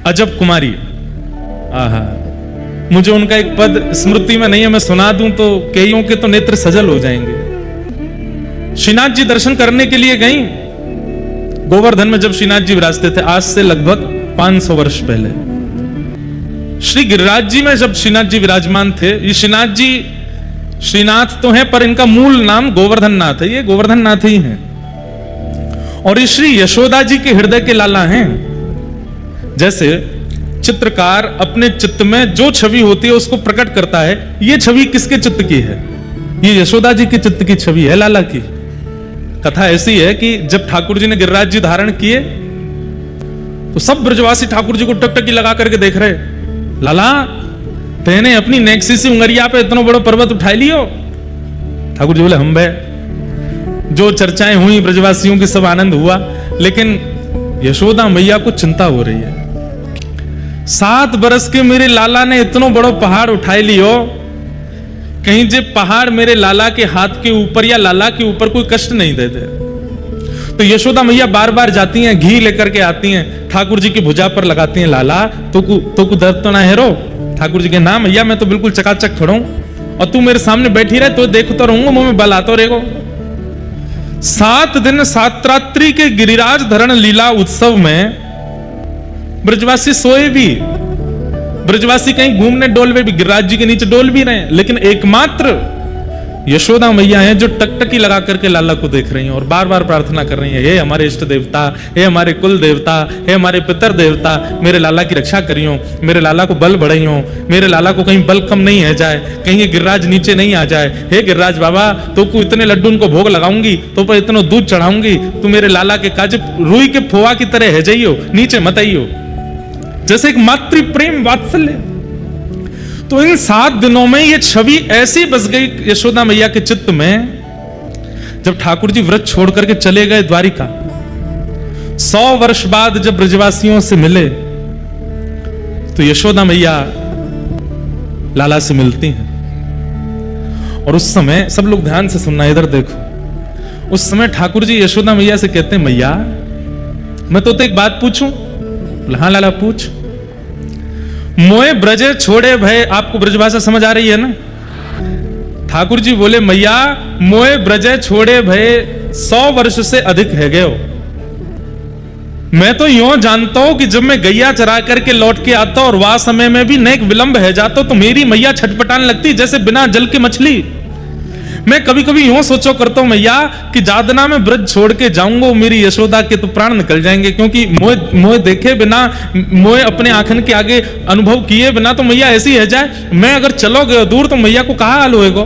अजब कुमारी। आहा, मुझे उनका एक पद स्मृति में नहीं है, मैं सुना दूं तो कईयों के तो नेत्र सजल हो जाएंगे। श्रीनाथ जी दर्शन करने के लिए गई गोवर्धन में। जब श्रीनाथ जी विराजते थे, आज से लगभग 500 वर्ष पहले, श्री गिरिराज जी में जब श्रीनाथ जी विराजमान थे, ये श्रीनाथ जी श्रीनाथ तो हैं पर इनका मूल नाम गोवर्धन नाथ है, ये गोवर्धन नाथ ही हैं। और ये श्री यशोदा जी के हृदय के लाला हैं। जैसे चित्रकार अपने चित्त में जो छवि होती है उसको प्रकट करता है, ये छवि किसके चित्त की है? ये यशोदा जी के चित्त की छवि है, लाला की। कथा ऐसी है कि जब ठाकुर जी ने गिरिराज जी धारण किए तो सब ब्रजवासी ठाकुर जी को टकटकी लगा करके देख रहे, लाला तेने अपनी नेक्सी सी उंगरिया पे इतना बड़ा पर्वत उठा लियो। ठाकुर जी बोले हम बे। जो चर्चाएं हुई ब्रजवासियों की सब आनंद हुआ, लेकिन यशोदा मैया को चिंता हो रही है। 7 बरस के मेरे लाला ने इतना बड़ा पहाड़ उठा लियो, कहीं जे पहाड़ मेरे लाला के हाथ के ऊपर या लाला के ऊपर कोई कष्ट नहीं दे दे। तो यशोदा मैया बार बार जाती हैं, घी लेकर के आती हैं, ठाकुर जी की भुजा पर लगाती हैं, लाला तो को दर्द तो ना है रो? ठाकुर जी के ना मैया मैं तो बिल्कुल चकाचक खड़ा हूं, और तू मेरे सामने बैठी रहे तो देखो तो रहूंगा, मुंह में बल आता रहेगा। 7 दिन 7 रात्रि के गिरिराज धरण लीला उत्सव में ब्रजवासी सोए भी, ब्रजवासी कहीं घूमने डोलवे भी, गिरिराज जी के नीचे डोल भी रहे हैं, लेकिन एकमात्र यशोदा मैया हैं जो टकटकी लगा करके लाला को देख रही हैं और बार बार प्रार्थना कर रही हैं, हे हमारे इष्ट देवता, हे हमारे कुल देवता, हे हमारे पितर देवता, मेरे लाला की रक्षा करियो, मेरे लाला को बल बढ़ाइयो, मेरे लाला को कहीं बल कम नहीं है जाए, कहीं ये गिरिराज नीचे नहीं आ जाए। हे गिरिराज बाबा, तो को इतने लड्डू उनको भोग लगाऊंगी, तो पर इतना दूध चढ़ाऊंगी, तू मेरे लाला के काज रुई के फोवा की तरह है जाइयो, नीचे मत आइयो। जैसे एक मातृ प्रेम वात्सल्य। तो इन 7 दिनों में ये छवि ऐसी बस गई यशोदा मैया के चित्त में, जब ठाकुर जी व्रत छोड़ करके चले गए द्वारिका। 100 वर्ष बाद जब ब्रजवासियों से मिले तो यशोदा मैया लाला से मिलती हैं। और उस समय सब लोग ध्यान से सुनना, इधर देखो, उस समय ठाकुर जी यशोदा मैया से कहते हैं, मैया मैं तो एक बात पूछूं? हाँ लाला पूछ। मोए ब्रजे छोड़े भय, आपको ब्रजभाषा समझ आ रही है ना? ठाकुर जी बोले, मैया मोए ब्रजे छोड़े भय 100 वर्ष से अधिक है गए हो। मैं तो यूं जानता हूं कि जब मैं गैया चरा करके लौट के आता और वह समय में भी नेक विलंब है जाता तो मेरी मैया छटपटाने लगती जैसे बिना जल की मछली। मैं कभी कभी यूं सोचो करता हूं मैया कि जादना में ब्रज छोड़ के जाऊंगा, मेरी यशोदा के तो प्राण निकल जाएंगे, क्योंकि मोए देखे बिना, मोए अपने आंखन के आगे अनुभव किए बिना तो मैया ऐसी है जाए, मैं अगर चलो गए दूर तो मैया को कहा हाल होएगा।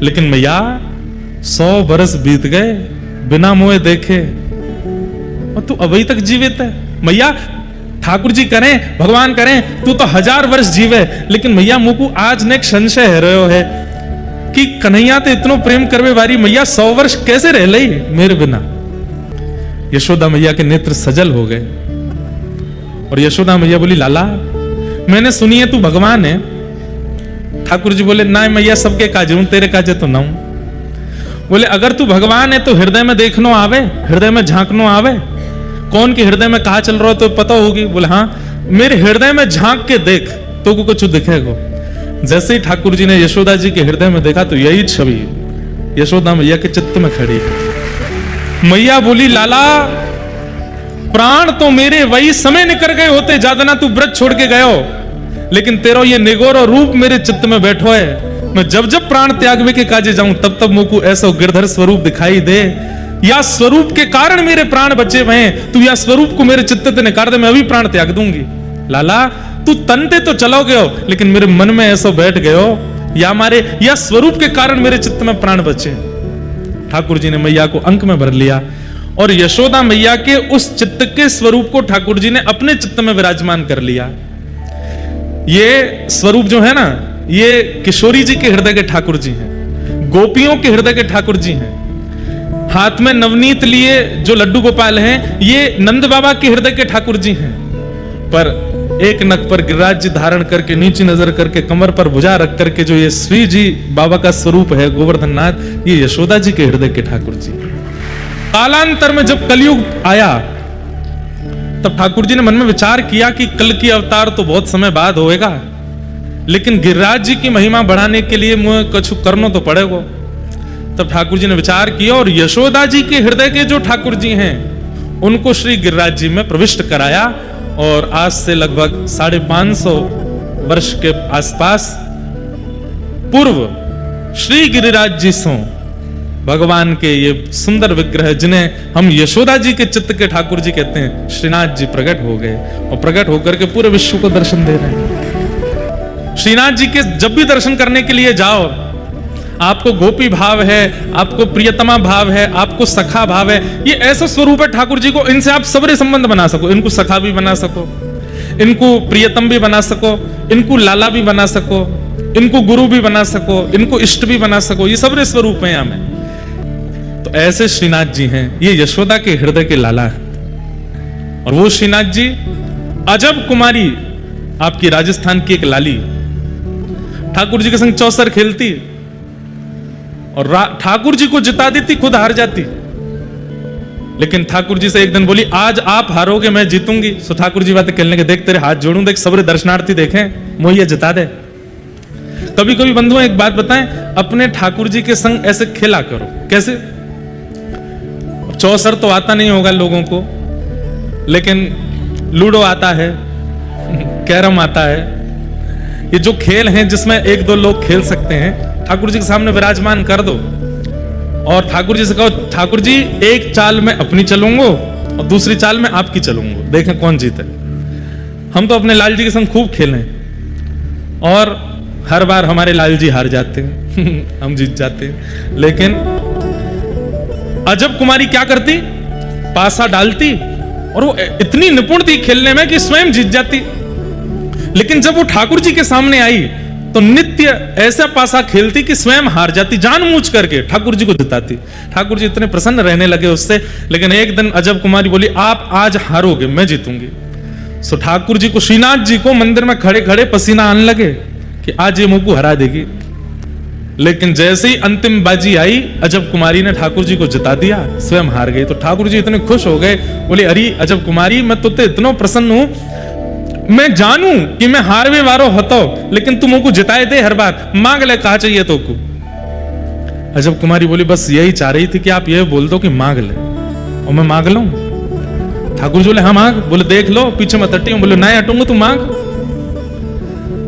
लेकिन मैया 100 बरस बीत गए बिना मोए देखे और तू अभी तक जीवित है। मैया ठाकुर जी करें, भगवान करें, तू तो 1000 वर्ष जीवे, लेकिन मैया मुझको आज ने एक संशय है रहो है कि कन्हैया तो इतनो प्रेम करवे वारी मैया 100 वर्ष कैसे रह लई मेरे बिना। यशोदा मैया के नेत्र सजल हो गए और यशोदा मैया बोली, लाला मैंने सुनी है तू भगवान है। ठाकुर जी बोले, ना मैया सबके काजे हूं, तेरे काजे तो ना हूं। बोले, अगर तू भगवान है तो हृदय में देखनो आवे, हृदय में झांकनो आवे, कौन के हृदय में कहा चल रहा हो तो पता होगी। बोले हाँ, मेरे हृदय में झांक के देख तो को कुछ दिखेगा। जैसे ही ठाकुर जी ने यशोदा जी के हृदय में देखा तो यही छवि यशोदा मैया के चित्त में खड़ी है। मैया बोली, लाला प्राण तो मेरे वही समय निकल गए होते जादना तू व्रत छोड़ के गयो, लेकिन तेरो ये निगोरो रूप मेरे चित्त में बैठो है। मैं जब जब प्राण त्यागवे के काजे जाऊं तब तब मुझको ऐसा गिरधर स्वरूप दिखाई दे, या स्वरूप के कारण मेरे प्राण बचे हुए हैं, तू या स्वरूप को मेरे चित्त से निकाल दे, मैं अभी प्राण त्याग दूंगी। लाला तू तनते तो चलो गयो, लेकिन मेरे मन में ऐसा बैठ गयो, या स्वरूप के कारण मेरे चित्त में प्राण बचे। ठाकुर जी ने मैया को अंक में भर लिया और यशोदा मैया के उस चित्त के स्वरूप को ठाकुर जी ने अपने चित्त में विराजमान कर लिया। ये स्वरूप जो है ना, ये किशोरी जी के हृदय के ठाकुर जी हैं, गोपियों के हृदय के ठाकुर जी हैं। हाथ में नवनीत लिए जो लड्डू गोपाल हैं, ये नंद बाबा के हृदय के ठाकुर जी हैं। पर एक नक पर गिरिराज जी धारण करके, नीचे नजर करके, कमर पर भुजा रख करके जो ये श्री जी बाबा का स्वरूप है गोवर्धन नाथ, ये यशोदा जी के हृदय के ठाकुर जी। कालांतर में जब कलयुग आया तब ठाकुर जी ने मन में विचार किया कि कल की अवतार तो बहुत समय बाद होएगा, लेकिन गिरिराज जी की महिमा बढ़ाने के लिए मुझे कुछ करना तो पड़ेगा। तब ठाकुर जी ने विचार किया और यशोदा जी के हृदय के जो ठाकुर जी हैं उनको श्री गिरिराज जी में प्रविष्ट कराया। और आज से लगभग 550 वर्ष के आसपास पूर्व श्री गिरिराज जी सो भगवान के ये सुंदर विग्रह, जिन्हें हम यशोदा जी के चित्त के ठाकुर जी कहते हैं, श्रीनाथ जी प्रकट हो गए और प्रकट होकर के पूरे विश्व को दर्शन दे रहे हैं। श्रीनाथ जी के जब भी दर्शन करने के लिए जाओ, आपको गोपी भाव है, आपको प्रियतमा भाव है, आपको सखा भाव है, ये ऐसा स्वरूप है ठाकुर जी को, इनसे आप सबरे संबंध बना सको। इनको सखा भी बना सको, इनको प्रियतम भी बना सको, इनको लाला भी बना सको, इनको गुरु भी बना सको, इनको इष्ट भी बना सको। ये सबरे स्वरूप है हमें। तो ऐसे श्रीनाथ जी हैं, ये यशोदा के हृदय के लाला है। और वो श्रीनाथ जी अजब कुमारी, आपकी राजस्थान की एक लाली, ठाकुर जी के संग चौसर खेलती और ठाकुर जी को जिता देती, खुद हार जाती। लेकिन ठाकुर जी से एक दिन बोली, आज आप हारोगे मैं जीतूंगी। सो ठाकुर जी बातें खेलने के, देख तेरे हाथ जोड़ूं, देख सबरे दर्शनार्थी देखें, मोहिया जिता दे। कभी कभी बंधुओं एक बात बताएं, अपने ठाकुर जी के संग ऐसे खेला करो। कैसे? चौसर तो आता नहीं होगा लोगों को, लेकिन लूडो आता है, कैरम आता है। ये जो खेल हैं जिसमें एक दो लोग खेल सकते हैं, ठाकुर जी के सामने विराजमान कर दो और ठाकुर जी से कहो, ठाकुर जी एक चाल में अपनी चलूंगा और दूसरी चाल में आपकी चलूंगा, देखें कौन जीते। हम तो अपने लाल जी के संग खूब खेलें और हर बार हमारे लाल जी हार जाते हैं हम जीत जाते हैं। लेकिन अजब कुमारी क्या करती, पासा डालती और वो इतनी निपुण थी खेलने में कि स्वयं जीत जाती। लेकिन जब वो ठाकुर जी के सामने आई तो नित्य ऐसा पासा खेलती कि स्वयं हार जाती, जानबूझ करके ठाकुर जी को जिताती। ठाकुर जी इतने प्रसन्न रहने लगे उससे। लेकिन एक दिन अजब कुमारी बोली, आप आज हारोगे मैं जीतूंगी। सो ठाकुर जी को, श्रीनाथ जी को मंदिर में खड़े खड़े पसीना आने लगे कि आज ये मुंह को हरा देगी। लेकिन जैसे ही अंतिम बाजी आई, अजब कुमारी ने ठाकुर जी को जिता दिया, स्वयं हार गई। तो ठाकुर जी इतने खुश हो गए, बोले, अरे अजब कुमारी, मैं तुझे इतना प्रसन्न हूं, मैं जानू कि मैं हारवे वारो होता, लेकिन तुम मुझको जिताए दे हर बार, मांग ले कहा चाहिए तो को। अजब कुमारी बोली, बस यही चाह रही थी कि आप ये बोल दो कि मांग ले और मैं मांग लूं। ठाकुर जी बोले, हाँ मांग। बोले, देख लो पीछे मत हटी। बोले, नहीं हटूंगा, तू मांग।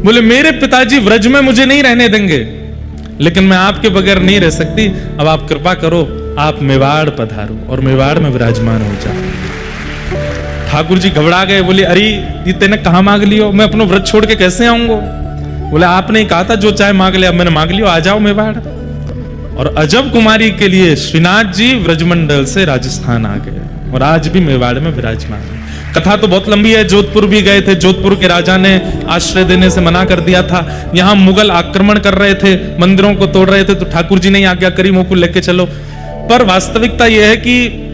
बोले, मेरे पिताजी व्रज में मुझे नहीं रहने देंगे, लेकिन मैं आपके बगैर नहीं रह सकती। अब आप कृपा करो, आप मेवाड़ पधारो और मेवाड़ में विराजमान हो जाओ। ठाकुर जी घबरा गए, बोले, अरे ये तेने कहां मांग लियो, मैं अपना व्रत छोड़ के कैसे आऊंगा। बोले, आपने कहा था जो चाहे मांग ले, अब मैंने मांग लियो, आ जाओ मेवाड़। और अजब कुमारी के लिए श्रीनाथ जी व्रजमंडल से राजस्थान आ गए और आज भी मेवाड़ में विराजमान है। कथा तो बहुत लंबी है। जोधपुर भी गए थे, जोधपुर के राजा ने आश्रय देने से मना कर दिया था। यहां मुगल आक्रमण कर रहे थे, मंदिरों को तोड़ रहे थे, तो ठाकुर जी ने आज्ञा करी, मुझको लेके चलो। पर वास्तविकता यह है कि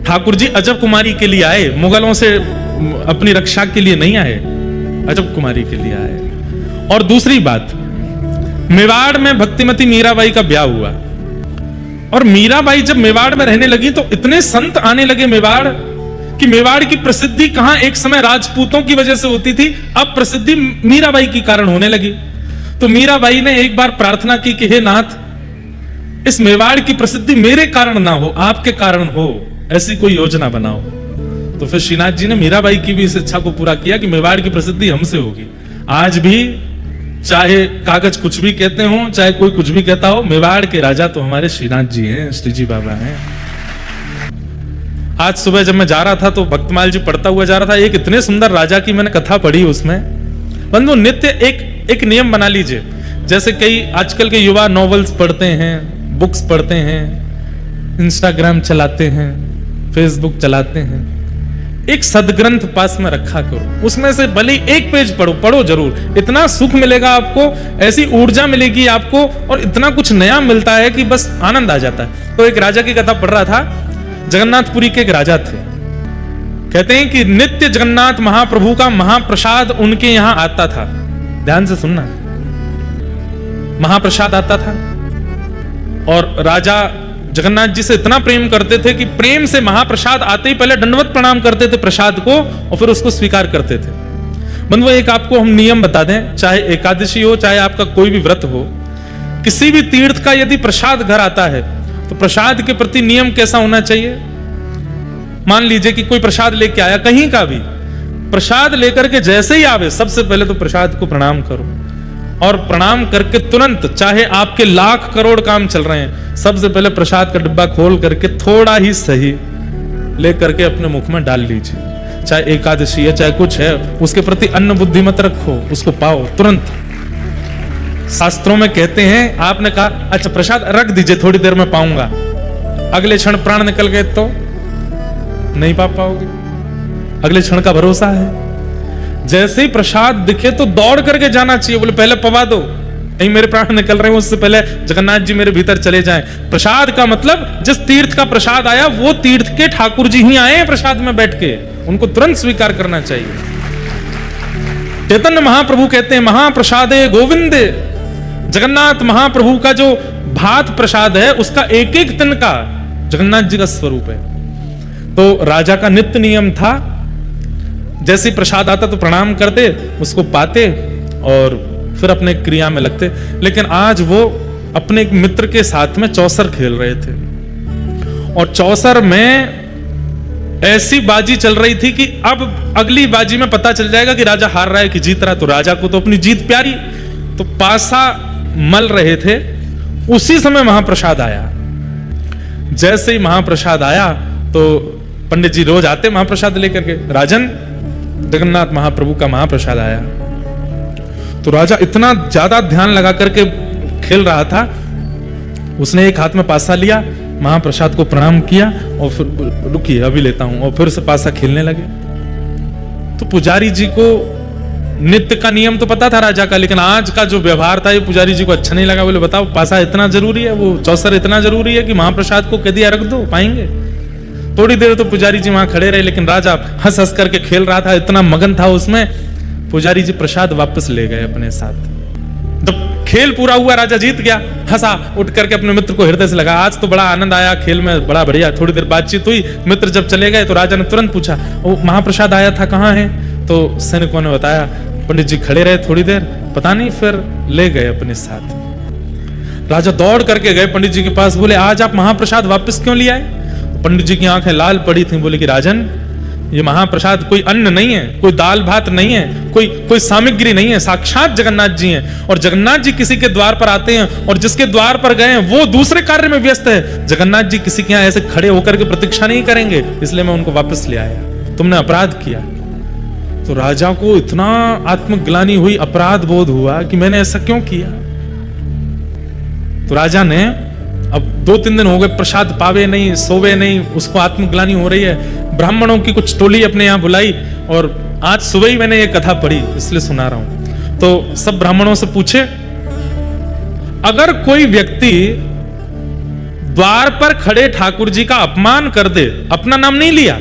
ठाकुर जी अजब कुमारी के लिए आए, मुगलों से अपनी रक्षा के लिए नहीं आए, अजब कुमारी के लिए आए। और दूसरी बात, मेवाड़ में भक्तिमती मीराबाई का ब्याह हुआ और मीराबाई जब मेवाड़ में रहने लगी तो इतने संत आने लगे मेवाड़ कि मेवाड़ की प्रसिद्धि कहां एक समय राजपूतों की वजह से होती थी, अब प्रसिद्धि मीराबाई के कारण होने लगी। तो मीराबाई ने एक बार प्रार्थना की कि हे नाथ, इस मेवाड़ की प्रसिद्धि मेरे कारण ना हो, आपके कारण हो, ऐसी कोई योजना बनाओ। तो फिर श्रीनाथ जी ने मीराबाई की भी इस इच्छा को पूरा किया कि मेवाड़ की प्रसिद्धि हमसे होगी। आज भी चाहे कागज कुछ भी कहते हो, चाहे कोई कुछ भी कहता हो, मेवाड़ के राजा तो हमारे श्रीनाथ जी हैं, श्री जी बाबा हैं। आज सुबह जब मैं जा रहा था तो भक्तमाल जी पढ़ता हुआ जा रहा था, एक इतने सुंदर राजा की मैंने कथा पढ़ी उसमें। बंधु, नित्य एक नियम बना लीजिए। जैसे कई आजकल के युवा नॉवेल्स पढ़ते हैं, बुक्स पढ़ते हैं, इंस्टाग्राम चलाते हैं, फेसबुक चलाते हैं, एक सदग्रंथ पास में रखा करो, उसमें से भले एक पेज पढ़ो जरूर। इतना सुख मिलेगा आपको, ऐसी ऊर्जा मिलेगी आपको और इतना कुछ नया मिलता है कि बस आनंद आ जाता है। तो एक राजा की कथा पढ़ रहा था, जगन्नाथपुरी के एक राजा थे। कहते हैं कि नित्य जगन्नाथ महाप्रभु का महाप्रसाद उनके यहां आता था। ध्यान से सुनना, महाप्रसाद आता था और राजा जगन्नाथ जी से इतना प्रेम करते थे कि प्रेम से महाप्रसाद आते ही पहले दंडवत प्रणाम करते थे प्रसाद को और फिर उसको स्वीकार करते थे। बंधुओं, एक आपको हम नियम बता दें, चाहे एकादशी हो चाहे आपका कोई भी व्रत हो, किसी भी तीर्थ का यदि प्रसाद घर आता है तो प्रसाद के प्रति नियम कैसा होना चाहिए। मान लीजिए कि कोई प्रसाद लेके आया, कहीं का भी प्रसाद लेकर के जैसे ही आवे सबसे पहले तो प्रसाद को प्रणाम करो, और प्रणाम करके तुरंत, चाहे आपके लाख करोड़ काम चल रहे हैं, सबसे पहले प्रसाद का डिब्बा खोल करके थोड़ा ही सही लेकर के अपने मुख में डाल लीजिए। चाहे एकादशी है चाहे कुछ है, उसके प्रति अन्न बुद्धि मत रखो, उसको पाओ तुरंत। शास्त्रों में कहते हैं, आपने कहा अच्छा प्रसाद रख दीजिए थोड़ी देर में पाऊंगा, अगले क्षण प्राण निकल गए तो नहीं पा पाओगे, अगले क्षण का भरोसा है। जैसे ही प्रसाद दिखे तो दौड़ करके जाना चाहिए, बोले पहले पवा दो, नहीं मेरे प्राण निकल रहे हैं, उससे पहले जगन्नाथ जी मेरे भीतर चले जाएं। प्रसाद का मतलब जिस तीर्थ का प्रसाद आया वो तीर्थ के ठाकुर जी ही आए हैं प्रसाद में बैठ के, उनको तुरंत स्वीकार करना चाहिए। चैतन्य महाप्रभु कहते हैं महाप्रसादे गोविंदे, जगन्नाथ महाप्रभु का जो भात प्रसाद है उसका एक एक तिनका जगन्नाथ जी का स्वरूप है। तो राजा का नित्य नियम था, जैसे प्रसाद आता तो प्रणाम करते, उसको पाते और फिर अपने क्रिया में लगते। लेकिन आज वो अपने एक मित्र के साथ में चौसर खेल रहे थे, और चौसर में ऐसी बाजी चल रही थी कि अब अगली बाजी में पता चल जाएगा कि राजा हार रहा है कि जीत रहा है। तो राजा को तो अपनी जीत प्यारी, तो पासा मल रहे थे, उसी समय महाप्रसाद आया। जैसे ही महाप्रसाद आया तो पंडित जी रोज आते महाप्रसाद लेकर के, राजन जगन्नाथ महाप्रभु का महाप्रसाद आया। तो राजा इतना ज्यादा ध्यान लगा करके खेल रहा था, उसने एक हाथ में पासा लिया, महाप्रसाद को प्रणाम किया और फिर रुकिए अभी लेता हूं, और फिर से पासा खेलने लगे। तो पुजारी जी को नित्य का नियम तो पता था राजा का, लेकिन आज का जो व्यवहार था ये पुजारी जी को अच्छा नहीं लगा। बोले बताओ पासा इतना जरूरी है, वो चौसर इतना जरूरी है कि महाप्रसाद को कह दिया रख दो पाएंगे। थोड़ी देर तो पुजारी जी वहां खड़े रहे, लेकिन राजा हंस हंस करके खेल रहा था, इतना मगन था उसमें। पुजारी जी प्रसाद वापस ले गए अपने साथ। जब खेल पूरा हुआ, राजा जीत गया, हंसा, उठ करके अपने मित्र को हृदय से लगा, आज तो बड़ा आनंद आया खेल में, बड़ा बढ़िया। थोड़ी देर बातचीत हुई, मित्र जब चले गए तो राजा ने तुरंत पूछा वो महाप्रसाद आया था कहाँ है। तो सैनिकों ने बताया, पंडित जी खड़े रहे थोड़ी देर, पता नहीं, फिर ले गए अपने साथ। राजा दौड़ करके गए पंडित जी के पास, बोले आज आप महाप्रसाद वापस क्यों ले आए। पंडित जी की आंखें लाल पड़ी थी, बोले कि राजन ये महाप्रसाद कोई अन्न नहीं है, कोई दाल भात नहीं है, कोई सामग्री नहीं है, साक्षात जगन्नाथ जी हैं। और जगन्नाथ जी किसी के द्वार पर आते हैं और जिसके द्वार पर गए हैं वो दूसरे कार्य में व्यस्त है। जगन्नाथ जी किसी के यहाँ ऐसे खड़े होकर के प्रतीक्षा नहीं करेंगे, इसलिए मैं उनको वापस ले आया, तुमने अपराध किया। तो राजा को इतना आत्मग्लानि हुई, अपराध बोध हुआ कि मैंने ऐसा क्यों किया। तो राजा ने, अब 2-3 दिन हो गए प्रसाद पावे नहीं, सोवे नहीं, उसको आत्मग्लानि हो रही है। ब्राह्मणों की कुछ टोली अपने यहाँ बुलाई, और आज सुबह ही मैंने ये कथा पढ़ी इसलिए सुना रहा हूं। तो सब ब्राह्मणों से पूछे, अगर कोई व्यक्ति द्वार पर खड़े ठाकुर जी का अपमान कर दे, अपना नाम नहीं लिया,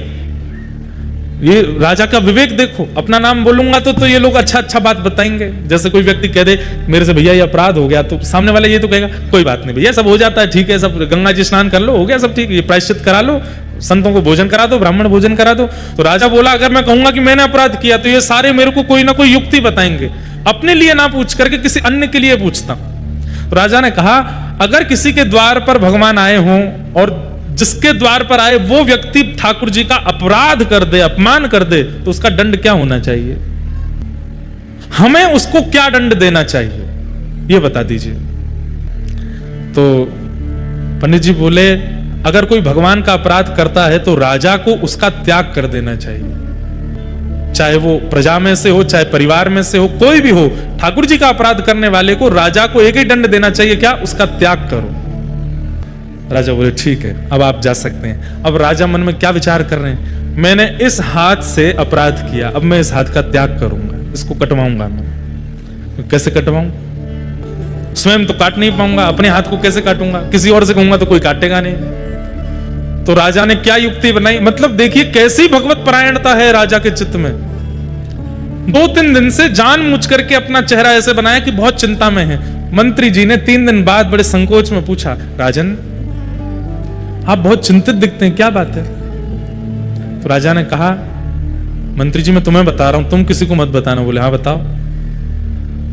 ये राजा का विवेक देखो, अपना नाम बोलूंगा तो ये लोग अच्छा अच्छा बात बताएंगे। जैसे कोई व्यक्ति कह दे मेरे से भैया ये अपराध हो गया, तो सामने वाला ये तो कहेगा कोई बात नहीं भैया, सब हो जाता है, ठीक है, सब गंगा जी स्नान कर लो, हो गया सब ठीक, ये प्रायश्चित करा लो, संतों को भोजन करा दो, ब्राह्मण भोजन करा दो। तो राजा बोला अगर मैं कहूंगा कि मैंने अपराध किया तो ये सारे मेरे को कोई ना कोई युक्ति बताएंगे, अपने लिए ना पूछ करके किसी अन्य के लिए पूछता हूं। तो राजा ने कहा अगर किसी के द्वार पर भगवान आए हों और जिसके द्वार पर आए वो व्यक्ति ठाकुर जी का अपराध कर दे, अपमान कर दे, तो उसका दंड क्या होना चाहिए, हमें उसको क्या दंड देना चाहिए, ये बता दीजिए। तो पंडित जी बोले अगर कोई भगवान का अपराध करता है तो राजा को उसका त्याग कर देना चाहिए, चाहे वो प्रजा में से हो चाहे परिवार में से हो, कोई भी हो, ठाकुर जी का अपराध करने वाले को राजा को एक ही दंड देना चाहिए, क्या, उसका त्याग करो। राजा बोले ठीक है, अब आप जा सकते हैं। अब राजा मन में क्या विचार कर रहे हैं, मैंने इस हाथ से अपराध किया, अब मैं इस हाथ का त्याग करूंगा, इसको कटवाऊंगा मैं। कैसे कटवाऊं, स्वयं तो काट नहीं पाऊंगा, अपने हाथ को कैसे काटूंगा, किसी और से कहूंगा तो कोई काटेगा नहीं। तो राजा ने क्या युक्ति बनाई, मतलब देखिए कैसी भगवत परायणता है राजा के चित्त में। 2-3 दिन से जान मुझ करके अपना चेहरा ऐसे बनाया कि बहुत चिंता में है। मंत्री जी ने 3 दिन बाद बड़े संकोच में पूछा, राजन आप बहुत चिंतित दिखते हैं, क्या बात है? तो राजा ने कहा, मंत्री जी मैं तुम्हें बता रहा हूं, तुम किसी को मत बताना। बोले हाँ बताओ।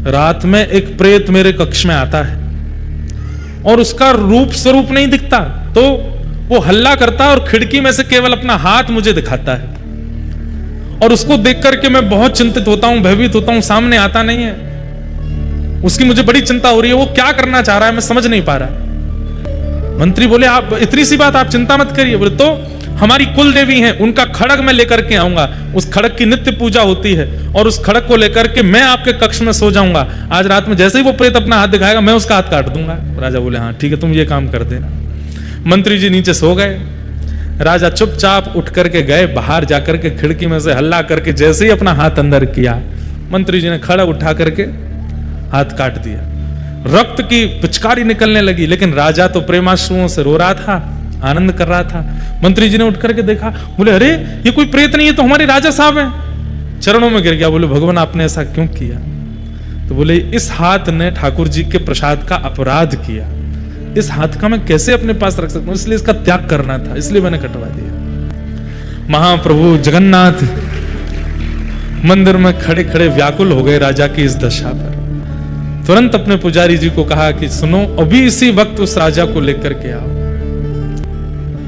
रात में एक प्रेत मेरे कक्ष में आता है और उसका रूप स्वरूप नहीं दिखता, तो वो हल्ला करता है और खिड़की में से केवल अपना हाथ मुझे दिखाता है, और उसको देख करके मैं बहुत चिंतित होता हूं, भयभीत होता हूं, सामने आता नहीं है। उसकी मुझे बड़ी चिंता हो रही है, वो क्या करना चाह रहा है मैं समझ नहीं पा रहा। मंत्री बोले आप इतनी सी बात, आप चिंता मत करिए। बोले तो हमारी कुल देवी हैं, उनका खड़ग मैं लेकर के आऊंगा, उस खड़ग की नित्य पूजा होती है, और उस खड़ग को लेकर के मैं आपके कक्ष में सो जाऊंगा। आज रात में जैसे ही वो प्रेत अपना हाथ दिखाएगा मैं उसका हाथ काट दूंगा। राजा बोले हाँ ठीक है, तुम ये काम कर देना। मंत्री जी नीचे सो गए। राजा चुपचाप उठ करके गए, बाहर जाकर के खिड़की में से हल्ला करके जैसे ही अपना हाथ अंदर किया, मंत्री जी ने खड़ग उठा करके हाथ काट दिया। रक्त की पिचकारी निकलने लगी, लेकिन राजा तो प्रेमाश्रुओं से रो रहा था, आनंद कर रहा था। मंत्री जी ने उठ करके देखा, बोले अरे ये कोई प्रेत नहीं है, तो हमारे राजा साहब हैं। चरणों में गिर गया, बोले भगवान आपने ऐसा क्यों किया? तो बोले इस हाथ ने ठाकुर जी के प्रसाद का अपराध किया, इस हाथ का मैं कैसे अपने पास रख सकता हूं, इसलिए इसका त्याग करना था, इसलिए मैंने कटवा दिया। महाप्रभु जगन्नाथ मंदिर में खड़े खड़े व्याकुल हो गए राजा की इस दशा पर। तुरंत अपने पुजारी जी को कहा कि सुनो, अभी इसी वक्त उस राजा को लेकर के आओ।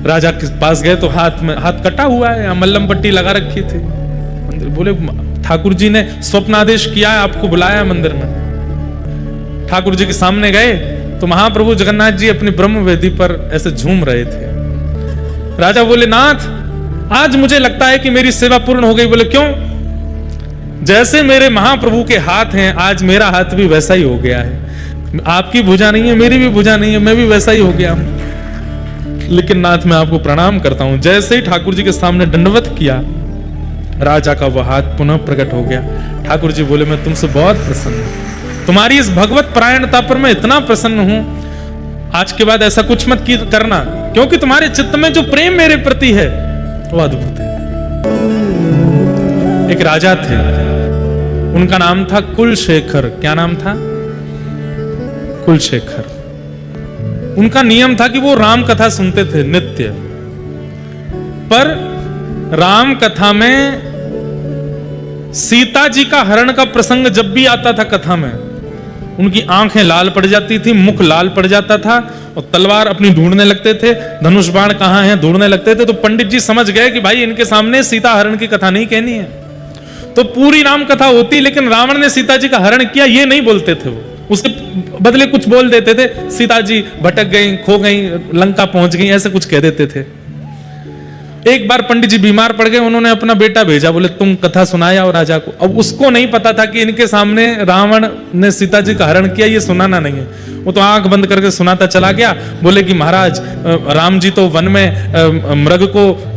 राजा के पास गए तो हाथ कटा हुआ है, मल्लम पट्टी लगा रखी थी। मंदिर बोले ठाकुर जी ने स्वप्नादेश किया है, आपको बुलाया मंदिर में। ठाकुर जी के सामने गए तो महाप्रभु जगन्नाथ जी अपनी ब्रह्म वेदी पर ऐसे झूम रहे थे। राजा बोले नाथ, आज मुझे लगता है कि मेरी सेवा पूर्ण हो गई। बोले क्यों? जैसे मेरे महाप्रभु के हाथ हैं, आज मेरा हाथ भी वैसा ही हो गया है। आपकी भुजा नहीं है, मेरी भी भुजा नहीं है, मैं भी वैसा ही हो गया हूं। लेकिन नाथ मैं आपको प्रणाम करता हूं। जैसे ही ठाकुर जी के सामने दंडवत किया, राजा का वह हाथ पुनः प्रकट हो गया। ठाकुर जी बोले मैं तुमसे बहुत प्रसन्न हूं, तुम्हारी इस भगवत परायणता पर मैं इतना प्रसन्न हूं, आज के बाद ऐसा कुछ मत करना, क्योंकि तुम्हारे चित्त में जो प्रेम मेरे प्रति है वो अद्भुत है। एक राजा थे, उनका नाम था कुलशेखर। क्या नाम था? कुलशेखर। उनका नियम था कि वो राम कथा सुनते थे नित्य, पर राम कथा में सीता जी का हरण का प्रसंग जब भी आता था कथा में, उनकी आंखें लाल पड़ जाती थी, मुख लाल पड़ जाता था, और तलवार अपनी ढूंढने लगते थे, धनुष बाण कहां है ढूंढने लगते थे। तो पंडित जी समझ गए कि भाई इनके सामने सीता हरण की कथा नहीं कहनी है। तो पूरी राम कथा होती, लेकिन रावण ने सीता जी का हरण किया ये नहीं बोलते थे, वो उसके बदले कुछ बोल देते थे, सीता जी भटक गई, खो गई, लंका पहुंच गई, ऐसे कुछ कह देते थे। एक बार पंडित जी बीमार पड़ गए, उन्होंने अपना बेटा भेजा, बोले तुम कथा सुनाया और राजा को। अब उसको नहीं पता था कि इनके सामने रावण ने सीता जी का हरण किया, ये सुनाना नहीं है। वो तो आंख बंद करके सुनाता चला गया। बोले कि महाराज राम जी तो वन में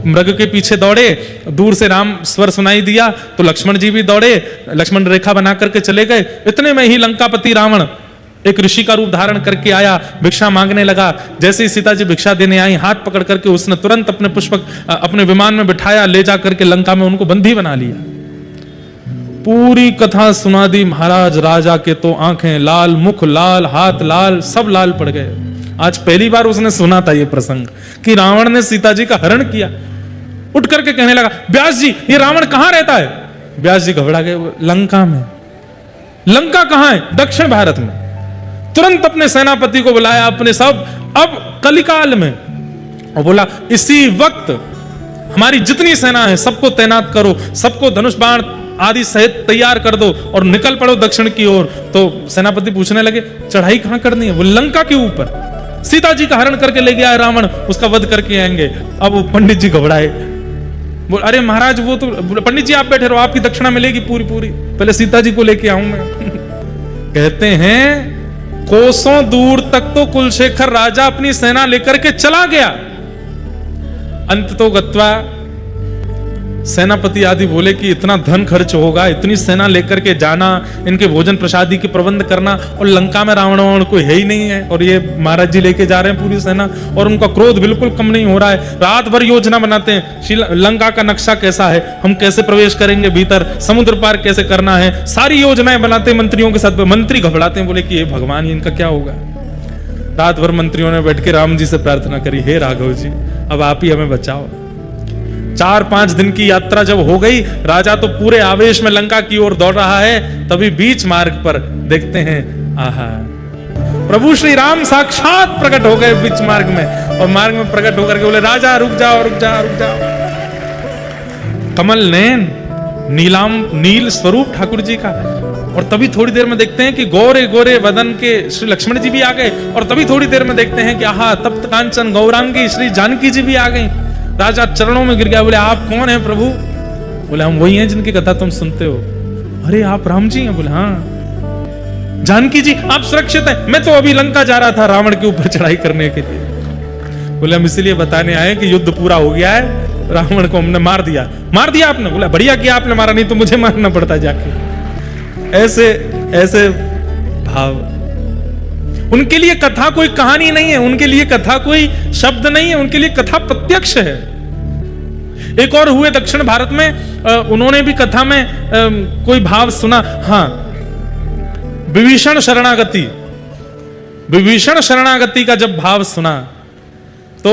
मृग के पीछे दौड़े, दूर से राम स्वर सुनाई दिया तो लक्ष्मण जी भी दौड़े, लक्ष्मण रेखा बना करके चले गए। इतने में ही लंकापति रावण एक ऋषि का रूप धारण करके आया, भिक्षा मांगने लगा। जैसे ही सीता जी भिक्षा देने आई, हाथ पकड़ करके उसने तुरंत अपने पुष्पक अपने विमान में बिठाया, ले जा करके लंका में उनको बंदी बना लिया। पूरी कथा सुना दी महाराज। राजा के तो आंखें लाल, मुख लाल, हाथ लाल, सब लाल पड़ गए। आज पहली बार उसने सुना था ये प्रसंग कि रावण ने सीता जी का हरण किया। उठ करके कहने लगा, व्यास जी ये रावण कहां रहता है? व्यास जी घबरा गए, लंका में। लंका कहां है? दक्षिण भारत में। तुरंत अपने सेनापति को बुलाया, अपने सब, अब कलिकाल में, और बोला इसी वक्त हमारी जितनी सेना है सबको तैनात करो, सबको धनुष बाण आदि सहित तैयार कर दो और निकल पड़ो दक्षिण की ओर। तो सेनापति पूछने लगे चढ़ाई कहां करनी है? वो लंका के ऊपर। सीता जी का हरण करके ले गया रावण, उसका वध करके आएंगे। अब वो पंडित जी घबराए, बोल अरे महाराज वो तो, पंडित जी आप बैठे रहो, आपकी दक्षिणा मिलेगी पूरी पूरी, पहले सीता जी को लेके आऊं मैं। कहते हैं कोसों दूर तक तो कुलशेखर राजा अपनी सेना लेकर के चला गया। अंत तो गत्वा सेनापति आदि बोले कि इतना धन खर्च होगा, इतनी सेना लेकर के जाना, इनके भोजन प्रसादी के प्रबंध करना, और लंका में रावण कोई है ही नहीं है, और ये महाराज जी लेके जा रहे हैं पूरी सेना, और उनका क्रोध बिल्कुल कम नहीं हो रहा है। रात भर योजना बनाते हैं, लंका का नक्शा कैसा है, हम कैसे प्रवेश करेंगे भीतर, समुद्र पार कैसे करना है, सारी योजनाएं बनाते हैं मंत्रियों के साथ। मंत्री घबराते हैं, बोले कि ये भगवान इनका क्या होगा। रात भर मंत्रियों ने बैठ के राम जी से प्रार्थना करी, हे राघव जी अब आप ही हमें बचाओ। 4-5 दिन की यात्रा जब हो गई, राजा तो पूरे आवेश में लंका की ओर दौड़ रहा है, तभी बीच मार्ग पर देखते हैं आहा प्रभु श्री राम साक्षात प्रकट हो गए बीच मार्ग में, और मार्ग में प्रकट होकर के बोले राजा रुक जाओ रुक जाओ रुक जाओ। कमल नयन नील स्वरूप ठाकुर जी का, और तभी थोड़ी देर में देखते हैं कि गोरे गोरे वदन के श्री लक्ष्मण जी भी आ गए, और तभी थोड़ी देर में देखते हैं कि आहा तप्त कांचन गौरांगी श्री जानकी जी भी आ गई। राजा चरणों में गिर गया, बोले आप कौन हैं प्रभु? बोले हम वही हैं जिनकी कथा तुम सुनते हो। अरे आप राम जी हैं? बोले हाँ। जानकी जी आप सुरक्षित हैं? मैं तो अभी लंका जा रहा था रावण के ऊपर चढ़ाई करने के लिए। बोले हम इसीलिए बताने आए कि युद्ध पूरा हो गया है, रावण को हमने मार दिया। मार दिया आपने? बोला बढ़िया किया आपने मारा, नहीं तो मुझे मारना पड़ता जाके। ऐसे ऐसे भाव। उनके लिए कथा कोई कहानी नहीं है, उनके लिए कथा कोई शब्द नहीं है, उनके लिए कथा प्रत्यक्ष है। एक और हुए दक्षिण भारत में, उन्होंने भी कथा में कोई भाव सुना। हाँ, विभीषण शरणागति, विभीषण शरणागति का जब भाव सुना तो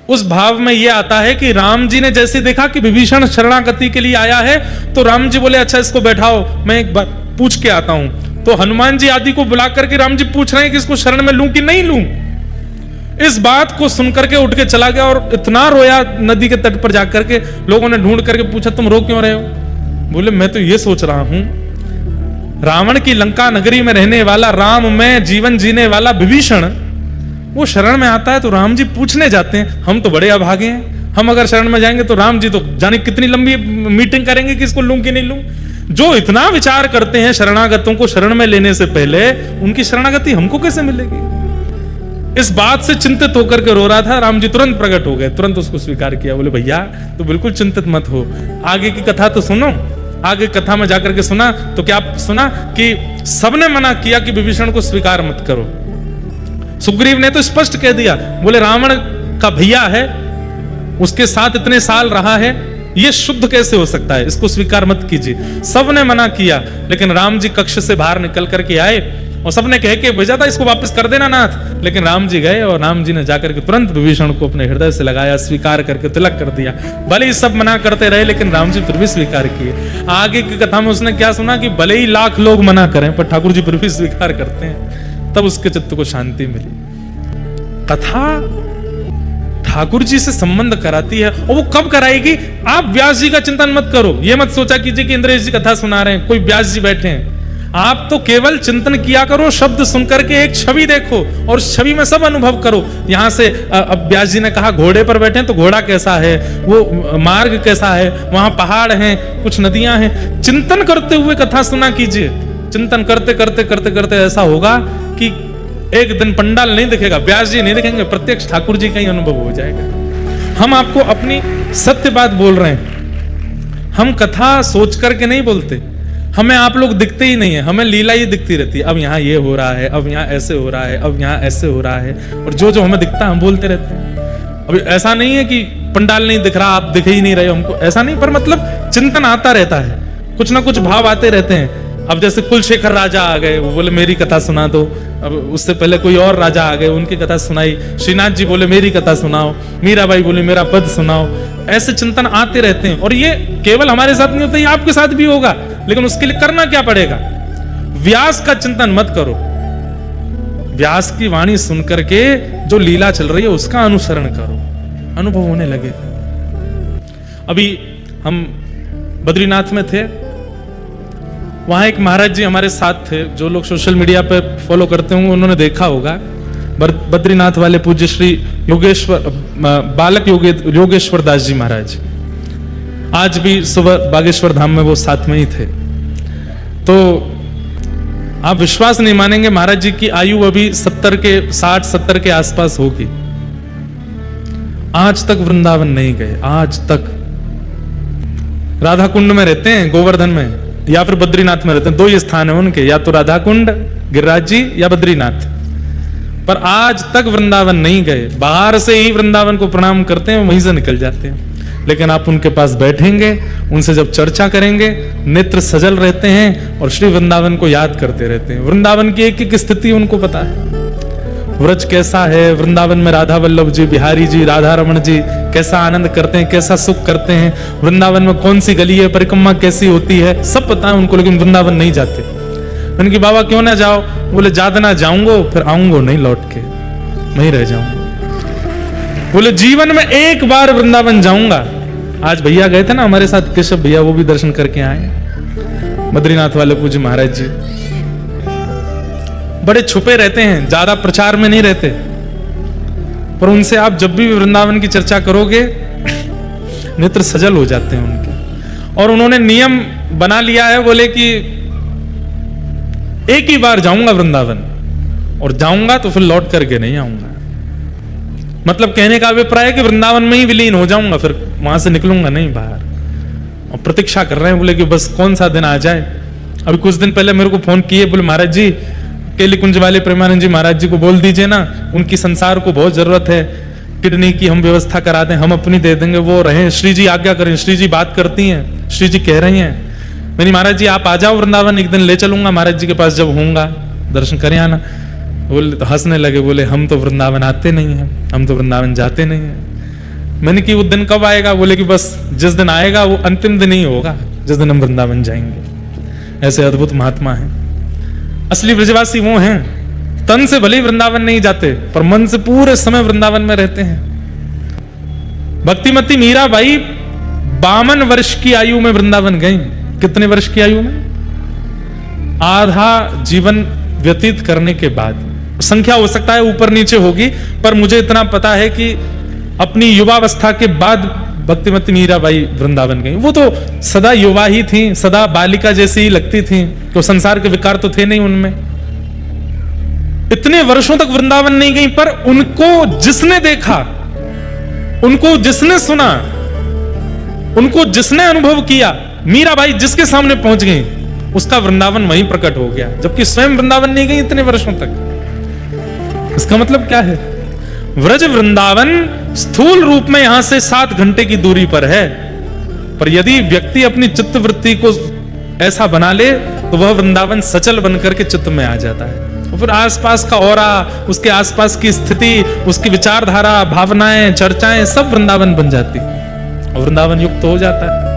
उस भाव में यह आता है कि राम जी ने जैसे देखा कि विभीषण शरणागति के लिए आया है, तो राम जी बोले अच्छा इसको बैठाओ, मैं एक बार पूछ के आता हूं। तो हनुमान जी आदि को बुला करके राम जी पूछ रहे हैं कि इसको शरण में लूं कि नहीं लूं। इस बात को सुनकर के उठ के चला गया और इतना रोया नदी के तट पर जाकर के। लोगों ने ढूंढ करके पूछा तुम रो क्यों रहे हो? बोले मैं तो ये सोच रहा हूं, रावण की लंका नगरी में रहने वाला, राम में जीवन जीने वाला विभीषण वो शरण में आता है तो राम जी पूछने जाते हैं। हम तो बड़े अभागे हैं, हम अगर शरण में जाएंगे तो राम जी तो जाने कितनी लंबी मीटिंग करेंगे कि इसको लूं कि नहीं लूं। जो इतना विचार करते हैं शरणागतों को शरण में लेने से पहले, उनकी शरणागति हमको कैसे मिलेगी? इस बात से चिंतित होकर के रो रहा था। राम जी तुरंत प्रकट हो गए, तुरंत उसको स्वीकार किया। बोले भैया तो बिल्कुल चिंतित मत हो, आगे की कथा तो सुनो। आगे कथा में जाकर के सुना तो क्या सुना कि सबने मना किया कि विभीषण को स्वीकार मत करो। सुग्रीव ने तो स्पष्ट कह दिया, बोले रावण का भैया है, उसके साथ इतने साल रहा है, ये शुद्ध कैसे हो सकता है, इसको स्वीकार मत कीजिए। सबने मना किया, लेकिन राम जी कक्ष से बाहर निकल करके आए और सबने कह के भेजा था इसको वापस कर देना नाथ। लेकिन राम जी गए और राम जी ने जाकर के तुरंत विभीषण को अपने हृदय से लगाया, स्वीकार करके तिलक कर दिया। भले ही सब मना करते रहे, लेकिन राम जी फिर भी स्वीकार किए। आगे की कथा में उसने क्या सुना कि भले ही लाख लोग मना करें पर ठाकुर जी फिर भी स्वीकार करते हैं, तब उसके चित्त को शांति मिली। कथा ठाकुर जी से संबंध कराती है, और वो कब कराएगी? आप व्यास जी का चिंतन मत करो। ये मत सोचा कीजिए कि इंद्रेश जी कथा सुना रहे हैं, कोई व्यास जी बैठे हैं। आप तो केवल चिंतन किया करो, शब्द सुनकर के एक छवि देखो और उस छवि में सब अनुभव करो। यहां से अब व्यास जी ने कहा घोड़े पर बैठे हैं तो घोड़ा कैसा है, वो मार्ग कैसा है, वहां पहाड़ हैं, कुछ नदियां हैं। चिंतन करते हुए कथा सुना कीजिए। चिंतन करते करते करते करते ऐसा होगा कि एक दिन पंडाल नहीं दिखेगा, व्यास जी नहीं दिखेंगे, प्रत्यक्ष ठाकुर जी का ही अनुभव हो जाएगा। हम आपको अपनी सत्य बात बोल रहे हैं, हम कथा सोच करके नहीं बोलते। हमें आप लोग दिखते ही नहीं है, हमें लीला ही दिखती रहती है। अब यहाँ ये हो रहा है, अब यहाँ ऐसे हो रहा है, अब यहाँ ऐसे हो रहा है, और जो जो हमें दिखता है हम बोलते रहते हैं। अभी ऐसा नहीं है कि पंडाल नहीं दिख रहा, आप दिख ही नहीं रहे हमको, ऐसा नहीं, पर मतलब चिंतन आता रहता है, कुछ ना कुछ भाव आते रहते हैं। अब जैसे कुलशेखर राजा आ गए, वो बोले मेरी कथा सुना दो। अब उससे पहले कोई और राजा आ गए, उनकी कथा सुनाई। श्रीनाथ जी बोले मेरी कथा सुनाओ, मीराबाई बोले मेरा पद सुनाओ। ऐसे चिंतन आते रहते हैं, और ये केवल हमारे साथ नहीं होता, ये आपके साथ भी होगा। लेकिन उसके लिए करना क्या पड़ेगा? व्यास का चिंतन मत करो, व्यास की वाणी सुनकर के जो लीला चल रही है उसका अनुसरण करो, अनुभव होने लगे। अभी हम बद्रीनाथ में थे, वहां एक महाराज जी हमारे साथ थे। जो लोग सोशल मीडिया पे फॉलो करते होंगे उन्होंने देखा होगा, बद्रीनाथ वाले पूज्य श्री योगेश्वर बालक योगेश्वर दास जी महाराज। आज भी सुबह बागेश्वर धाम में वो साथ में ही थे। तो आप विश्वास नहीं मानेंगे, महाराज जी की आयु अभी 60-70 के आसपास होगी। आज तक वृंदावन नहीं गए, आज तक। राधा कुंड में रहते हैं, गोवर्धन में, या फिर बद्रीनाथ में रहते हैं। 2 ही स्थान है उनके, या तो राधा कुंड गिरिराज जी या बद्रीनाथ। पर आज तक वृंदावन नहीं गए। बाहर से ही वृंदावन को प्रणाम करते हैं, वहीं से निकल जाते हैं। लेकिन आप उनके पास बैठेंगे, उनसे जब चर्चा करेंगे, नेत्र सजल रहते हैं और श्री वृंदावन को याद करते रहते हैं। वृंदावन की एक एक स्थिति उनको पता है। व्रज कैसा है, वृंदावन में राधा वल्लभ जी, बिहारी जी, राधा रमण जी कैसा आनंद करते हैं, कैसा सुख करते हैं, वृंदावन में कौन सी गली है, परिक्रमा कैसी होती है, सब पता है उनको, लेकिन वृंदावन नहीं जाते। मैंने कहा बाबा क्यों ना जाओ? बोले ज्यादा ना जाऊंगा, फिर आऊंगा नहीं लौट के, वहीं रह जाऊंगा। बोले जीवन में एक बार वृंदावन जाऊंगा। आज भैया गए थे ना हमारे साथ, केशव भैया, वो भी दर्शन करके आए, बद्रीनाथ वाले पूज्य महाराज जी। बड़े छुपे रहते हैं, ज्यादा प्रचार में नहीं रहते, पर उनसे आप जब भी वृंदावन की चर्चा करोगे नेत्र सजल हो जाते हैं उनके। और उन्होंने नियम बना लिया है, बोले कि एक ही बार जाऊंगा वृंदावन, और जाऊंगा तो फिर लौट करके नहीं आऊंगा। मतलब कहने का अभिप्राय है कि वृंदावन में ही विलीन हो जाऊंगा, फिर वहां से निकलूंगा नहीं बाहर। और प्रतीक्षा कर रहे हैं, बोले कि बस कौन सा दिन आ जाए। अभी कुछ दिन पहले मेरे को फोन किए, बोले महाराज जी केली कुंज वाले प्रेमानंद जी महाराज जी को बोल दीजिए ना, उनकी संसार को बहुत जरूरत है, किडनी की हम व्यवस्था करा दें, हम अपनी दे देंगे, वो रहे, श्री जी आज्ञा करें। श्री जी बात करती हैं, श्री जी कह रही हैं। मैंने महाराज जी आप आ जाओ वृंदावन, एक दिन ले चलूंगा महाराज जी के पास, जब होऊंगा दर्शन करें आना। बोले तो हंसने लगे, बोले हम तो वृंदावन आते नहीं हैं, हम तो वृंदावन जाते नहीं हैं। मैंने कि वो दिन कब आएगा? बोले कि बस जिस दिन आएगा वो अंतिम दिन ही होगा, जिस दिन हम वृंदावन जाएंगे। ऐसे अद्भुत महात्मा हैं। असली ब्रजवासी वो हैं, तन से भले ही वृंदावन नहीं जाते, पर मन से पूरे समय वृंदावन में रहते हैं। भक्तिमती मीराबाई 52 वर्ष की आयु में वृंदावन गई। कितने वर्ष की आयु में? आधा जीवन व्यतीत करने के बाद। संख्या हो सकता है ऊपर नीचे होगी, पर मुझे इतना पता है कि अपनी युवावस्था के बाद भक्तिमती मीराबाई वृंदावन गई। वो तो सदा युवा ही थी, सदा बालिका जैसी ही लगती थी, तो संसार के विकार तो थे नहीं उनमें। इतने वर्षों तक वृंदावन नहीं गई, पर उनको जिसने देखा, उनको जिसने सुना, उनको जिसने अनुभव किया, मीराबाई जिसके सामने पहुंच गई, उसका वृंदावन वहीं प्रकट हो गया, जबकि स्वयं वृंदावन नहीं गई इतने वर्षों तक। इसका मतलब क्या है? व्रज वृंदावन स्थूल रूप में यहां से 7 घंटे की दूरी पर है, पर यदि व्यक्ति अपनी चित्त वृत्ति को ऐसा बना ले तो वह वृंदावन सचल बनकर के चित्त में आ जाता है। और फिर आसपास का औरा, उसके आसपास की स्थिति, उसकी विचारधारा, भावनाएं, चर्चाएं सब वृंदावन बन जाती और वृंदावन युक्त हो जाता है।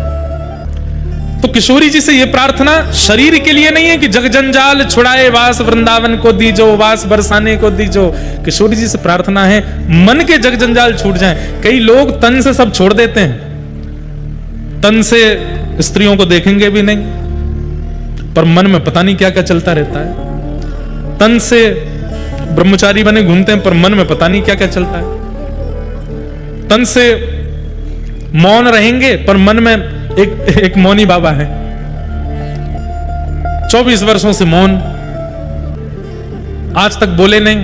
तो किशोरी जी से यह प्रार्थना शरीर के लिए नहीं है कि जग जंजाल छुड़ाए वास वृंदावन को दीजो, वास बरसाने को दीजो। किशोरी जी से प्रार्थना है मन के जग जंजाल छूट जाएं। कई लोग तन से सब छोड़ देते हैं, तन से स्त्रियों को देखेंगे भी नहीं, पर मन में पता नहीं क्या क्या चलता रहता है। तन से ब्रह्मचारी बने घूमते हैं, पर मन में पता नहीं क्या क्या चलता है। तन से मौन रहेंगे, पर मन में एक मौनी बाबा है, 24 वर्षों से मौन, आज तक बोले नहीं,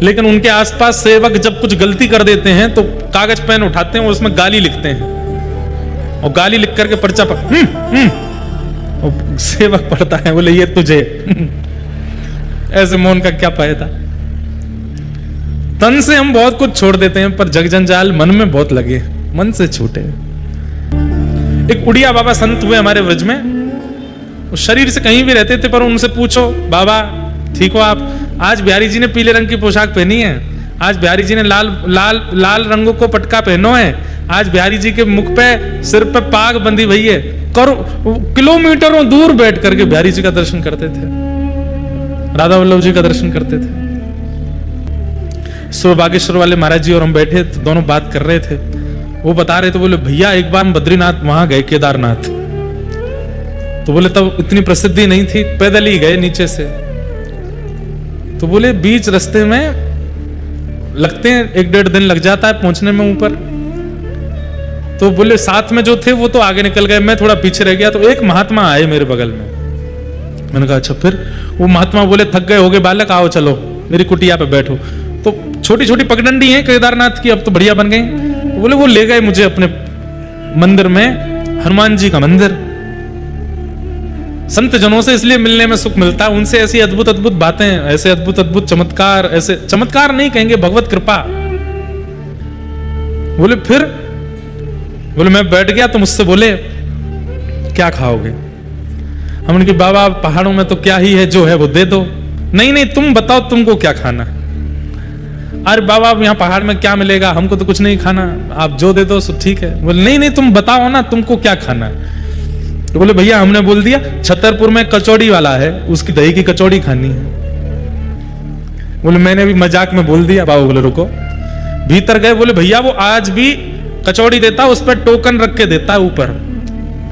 लेकिन उनके आसपास सेवक जब कुछ गलती कर देते हैं तो कागज पेन उठाते हैं, उसमें गाली लिखते हैं, और गाली लिख करके पर्चा पर सेवक पढ़ता है, बोले ये तुझे ऐसे मौन का क्या फायदा? तन से हम बहुत कुछ छोड़ देते हैं, पर जग जंजाल मन में बहुत लगे, मन से छूटे। एक उड़िया बाबा संत हुए हमारे व्रज में, उस शरीर से कहीं भी रहते थे, पर उनसे पूछो बाबा ठीक हो आप? आज बिहारी जी ने पीले रंग की पोशाक पहनी है, आज बिहारी जी ने लाल रंगों को पटका पहनो है, आज बिहारी जी के मुख पे, सिर पे पाग बंधी भई है। किलोमीटरों दूर बैठ करके बिहारी जी का दर्शन करते थे, राधा वल्लभ जी का दर्शन करते थे। सुबह बागेश्वर वाले महाराज जी और हम बैठे तो दोनों बात कर रहे थे। वो बता रहे थे, बोले भैया एक बार हम बद्रीनाथ वहां गए, केदारनाथ, तो बोले तब इतनी प्रसिद्धि नहीं थी, पैदल ही गए नीचे से। तो बोले बीच रास्ते में लगते हैं 1-1.5 दिन लग जाता है पहुंचने में ऊपर। तो बोले साथ में जो थे वो तो आगे निकल गए, मैं थोड़ा पीछे रह गया। तो एक महात्मा आए मेरे बगल में, मैंने कहा अच्छा फिर? वो महात्मा बोले थक गए होगे बालक, आओ चलो मेरी कुटिया पे बैठो। तो छोटी छोटी पगडंडी है केदारनाथ की, अब तो बढ़िया बन गई। बोले वो ले गए मुझे अपने मंदिर में, हनुमान जी का मंदिर। संत जनों से इसलिए मिलने में सुख मिलता है, उनसे ऐसी अद्भुत अद्भुत बातें, ऐसे अद्भुत अद्भुत चमत्कार, ऐसे चमत्कार नहीं कहेंगे, भगवत कृपा। बोले फिर? बोले मैं बैठ गया तो मुझसे बोले क्या खाओगे? हमने कहा बाबा पहाड़ों में तो क्या ही है, जो है वो दे दो, नहीं नहीं तुम बताओ तुमको क्या खाना। अरे बाबा अब यहाँ पहाड़ में क्या मिलेगा, हमको तो कुछ नहीं खाना, आप जो दे दो सो ठीक है। बोले नहीं नहीं तुम बताओ ना तुमको क्या खाना है। तो बोले भैया हमने बोल दिया छतरपुर में कचौड़ी वाला है, उसकी दही की कचौड़ी खानी है। बोले मैंने भी मजाक में बोल दिया। बाबा बोले रुको, भीतर गए, बोले भैया वो आज भी कचौड़ी देता है, उस पर टोकन रख के देता है, ऊपर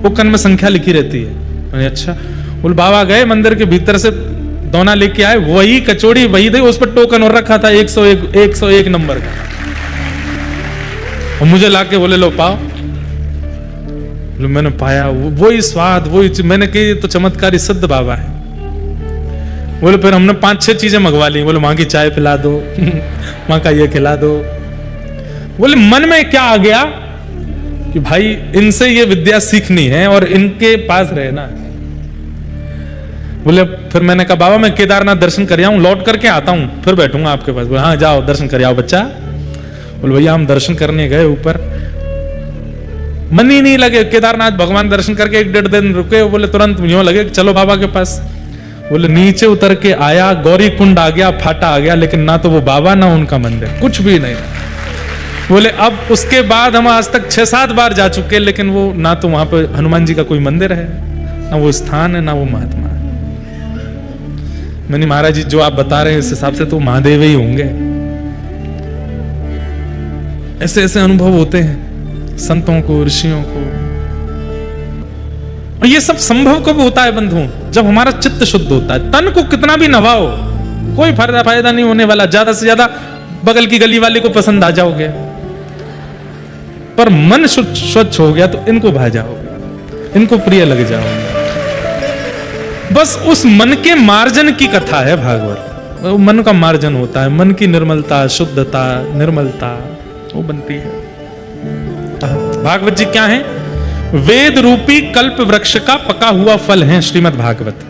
टोकन में संख्या लिखी रहती है। मैंने अच्छा। बोले बाबा गए मंदिर के भीतर से दोना लेके आए, वही कचौड़ी वही दही, उस पर टोकन और रखा था 101 नंबर का। और मुझे लाके बोले लो पाओ। बोले मैंने पाया वही स्वाद वही, मैंने कही तो चमत्कारी सिद्ध बाबा है। बोले फिर हमने 5-6 चीजें मंगवा ली। बोले मां की चाय पिला दो मां का ये खिला दो। बोले मन में क्या आ गया कि भाई इनसे ये विद्या सीखनी है और इनके पास रहना। बोले फिर मैंने कहा बाबा मैं केदारनाथ दर्शन कर आऊं, लौट करके आता हूं फिर बैठूंगा आपके पास। बोले हाँ जाओ दर्शन कर आओ बच्चा। बोले भैया हम दर्शन करने गए ऊपर, मन ही नहीं लगे। केदारनाथ भगवान दर्शन करके 1-1.5 दिन रुके। बोले तुरंत यूं लगे चलो बाबा के पास। बोले नीचे उतर के आया, गौरी कुंड आ गया, फाटा आ गया, लेकिन ना तो वो बाबा ना उनका मंदिर, कुछ भी नहीं। बोले अब उसके बाद हम आज तक 6-7 बार जा चुके, लेकिन वो ना तो वहां पे हनुमान जी का कोई मंदिर है, ना वो स्थान है, ना वो महात्मा है। मैंने महाराज जी जो आप बता रहे हैं इस हिसाब से तो महादेव ही होंगे। ऐसे ऐसे अनुभव होते हैं संतों को, ऋषियों को। और ये सब संभव कब होता है बंधुओं? जब हमारा चित्त शुद्ध होता है। तन को कितना भी नवाओ कोई फायदा नहीं होने वाला, ज्यादा से ज्यादा बगल की गली वाले को पसंद आ जाओगे, पर मन स्वच्छ हो गया तो इनको भा जाओगे, इनको प्रिय लग जाओगे। बस उस मन के मार्जन की कथा है भागवत। मन का मार्जन होता है, मन की निर्मलता, शुद्धता, निर्मलता वो बनती है। भागवत जी क्या है? वेद रूपी कल्प वृक्ष का पका हुआ फल है श्रीमद् भागवत।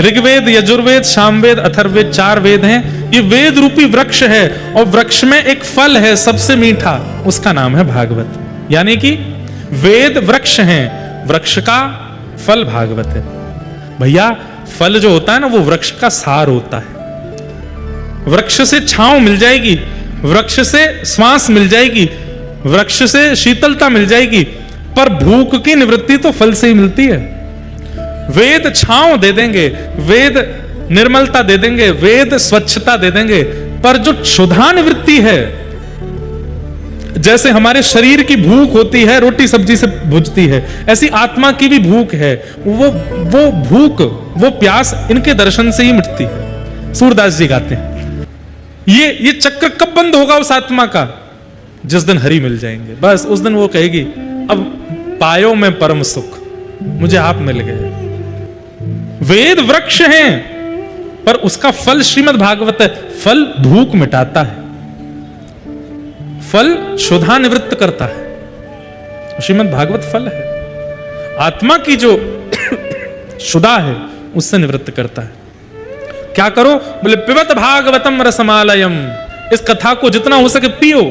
ऋग्वेद, यजुर्वेद, सामवेद, अथर्ववेद 4 वेद हैं। ये वेद रूपी वृक्ष है और वृक्ष में एक फल है सबसे मीठा, उसका नाम है भागवत। यानी कि वेद वृक्ष हैं, वृक्ष का फल भागवत है। भैया फल जो होता है ना वो वृक्ष का सार होता है। वृक्ष से छांव मिल जाएगी, वृक्ष से श्वास मिल जाएगी, वृक्ष से शीतलता मिल जाएगी, पर भूख की निवृत्ति तो फल से ही मिलती है। वेद छांव दे देंगे, वेद निर्मलता दे देंगे, वेद स्वच्छता दे देंगे, पर जो क्षुधा निवृत्ति है, जैसे हमारे शरीर की भूख होती है रोटी सब्जी से बुझती है, ऐसी आत्मा की भी भूख है। वो भूख, वो प्यास इनके दर्शन से ही मिटती है। सूरदास जी गाते हैं ये चक्र कब बंद होगा उस आत्मा का? जिस दिन हरि मिल जाएंगे, बस उस दिन वो कहेगी अब पायो मैं परम सुख, मुझे आप मिल गए। वेद वृक्ष हैं पर उसका फल श्रीमद् भागवत है। फल भूख मिटाता है, फल क्षुधा निवृत्त करता है। श्रीमद् भागवत फल है, आत्मा की जो क्षुधा है उससे निवृत्त करता है। क्या करो? बोले पिबत भागवतम रसमालयम। इस कथा को जितना हो सके पियो।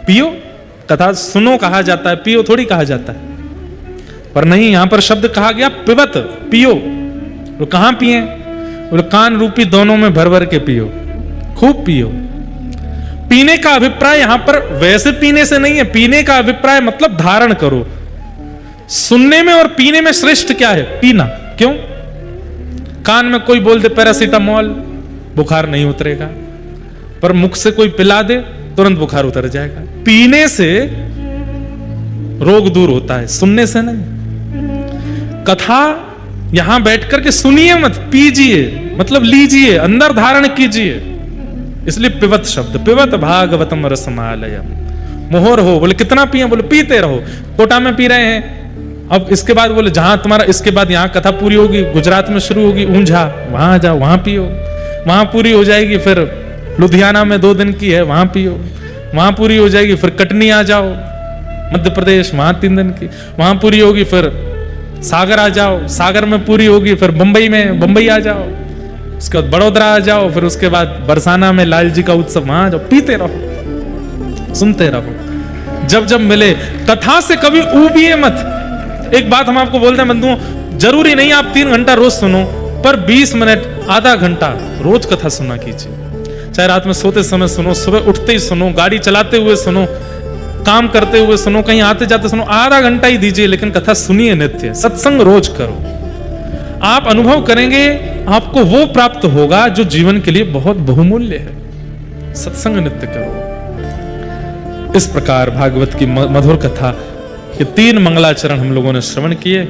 पियो, कथा सुनो कहा जाता है, पियो थोड़ी कहा जाता है। पर नहीं, यहां पर शब्द कहा गया पिबत, पियो। वो कहां पिए? बोले कान रूपी दोनों में भर भर के पियो, खूब पियो। पीने का अभिप्राय यहां पर वैसे पीने से नहीं है, पीने का अभिप्राय मतलब धारण करो। सुनने में और पीने में श्रेष्ठ क्या है? पीना। क्यों? कान में कोई बोल दे पैरासीटामोल, बुखार नहीं उतरेगा, पर मुख से कोई पिला दे तुरंत बुखार उतर जाएगा। पीने से रोग दूर होता है, सुनने से नहीं। कथा यहां बैठ करके सुनिए मत, पीजिए, मतलब लीजिए, अंदर धारण कीजिए। इसलिए पिबत शब्द, पिबत भागवतम रसमालयम। मोहर हो, बोले कितना पिए? बोले पीते रहो। कोटा में पी रहे हैं, अब इसके बाद बोले जहां तुम्हारा इसके बाद यहां कथा पूरी होगी, गुजरात में शुरू होगी ऊंझा, वहां जाओ, वहां पियो, वहां पूरी हो जाएगी। फिर लुधियाना में 2 दिन की है, वहां पियो, वहां पूरी हो जाएगी। फिर कटनी आ जाओ, मध्य प्रदेश, वहां 3 दिन की, वहां पूरी होगी। फिर सागर आ जाओ, सागर में पूरी होगी। फिर बंबई में, बंबई आ जाओ, उसके बाद बड़ोदरा आ जाओ, फिर उसके बाद बरसाना में लाल जी का उत्सव, वहां आ जाओ। पीते रहो, सुनते रहो। जब जब मिले कथा से कभी ऊबिए मत। एक बात हम आपको बोलते हैं बंधुओं, जरूरी नहीं आप 3 घंटा रोज सुनो, पर 20 मिनट आधा घंटा रोज कथा सुना कीजिए। चाहे रात में सोते समय सुनो, सुबह उठते ही सुनो, गाड़ी चलाते हुए सुनो, काम करते हुए सुनो, कहीं आते जाते सुनो, आधा घंटा ही दीजिए, लेकिन कथा सुनिए नित्य। सत्संग रोज करो, आप अनुभव करेंगे आपको वो प्राप्त होगा जो जीवन के लिए बहुत बहुमूल्य है। सत्संग नित्य करो। इस प्रकार भागवत की मधुर कथा, ये 3 मंगलाचरण हम लोगों ने श्रवण किए।